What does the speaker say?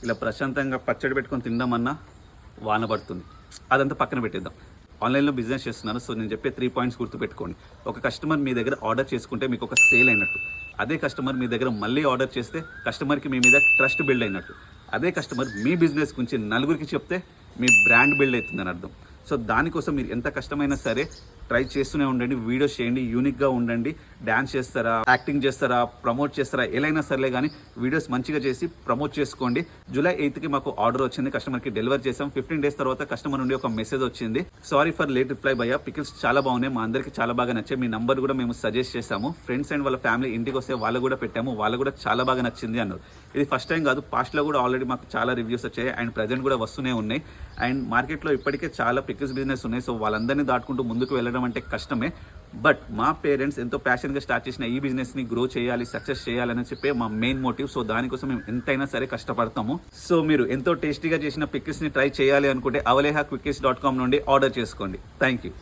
ఇలా ప్రశాంతంగా పచ్చడి పెట్టుకొని తిందామన్నా వాన పడుతుంది. అదంతా పక్కన పెట్టేద్దాం. ఆన్లైన్లో బిజినెస్ చేస్తున్నాను. సో నేను చెప్పే 3 పాయింట్స్ గుర్తుపెట్టుకోండి. ఒక కస్టమర్ మీ దగ్గర ఆర్డర్ చేసుకుంటే మీకు ఒక సేల్ అయినట్టు. అదే కస్టమర్ మీ దగ్గర మళ్ళీ ఆర్డర్ చేస్తే కస్టమర్కి మీ మీద ట్రస్ట్ బిల్డ్ అయినట్టు. అదే కస్టమర్ మీ బిజినెస్ గురించి నలుగురికి చెప్తే మీ బ్రాండ్ బిల్డ్ అవుతుందని అర్థం. సో దానికోసం మీరు ఎంత కష్టమైనా సరే ట్రై చేస్తూనే ఉండండి. వీడియోస్ చేయండి, యూనిక్గా ఉండండి. డ్యాన్స్ చేస్తారా, యాక్టింగ్ చేస్తారా, ప్రమోట్ చేస్తారా, ఎలా అయినా సరేలే కానీ వీడియోస్ మంచిగా చేసి ప్రమోట్ చేసుకోండి. జూలై 8కి మాకు ఆర్డర్ వచ్చింది, కస్టమర్కి డెలివర్ చేసాం. 15 డేస్ తర్వాత కస్టమర్ నుండి ఒక మెసేజ్ వచ్చింది, సారీ ఫర్ లేట్ రిప్లై భయ్యా, పికిల్స్ చాలా బాగున్నాయి, మా అందరికి చాలా బాగా నచ్చాయి, మీ నంబర్ కూడా మేము సజెస్ట్ చేసాము, ఫ్రెండ్స్ అండ్ వాళ్ళ ఫ్యామిలీ ఇంటికి వస్తే వాళ్ళు కూడా పెట్టాము, వాళ్ళు కూడా చాలా బాగా నచ్చింది అన్నారు. ఇది ఫస్ట్ టైం కాదు, పాస్ట్లో కూడా ఆల్రెడీ మాకు చాలా రివ్యూస్ వచ్చాయి అండ్ ప్రజెంట్ కూడా వస్తూనే ఉన్నాయి. అండ్ మార్కెట్లో ఇప్పటికే చాలా పికిల్స్ బిజినెస్ ఉన్నాయి. సో వాళ్ళందరినీ దాటుకుంటూ ముందుకు వెళ్ళడం అంటే కష్టమే. బట్ మా పేరెంట్స్ ఎంతో ప్యాషన్గా స్టార్ట్ చేసిన ఈ బిజినెస్ని గ్రో చేయాలి, సక్సెస్ చేయాలని చెప్పే మా మెయిన్ మోటివ్. సో దానికోసం మేము ఎంతైనా సరే కష్టపడతాము. సో మీరు ఎంతో టేస్టీగా చేసిన పికిల్స్ని ట్రై చేయాలి అనుకుంటే avaleha quickies.com నుండి ఆర్డర్ చేసుకోండి. Thank you.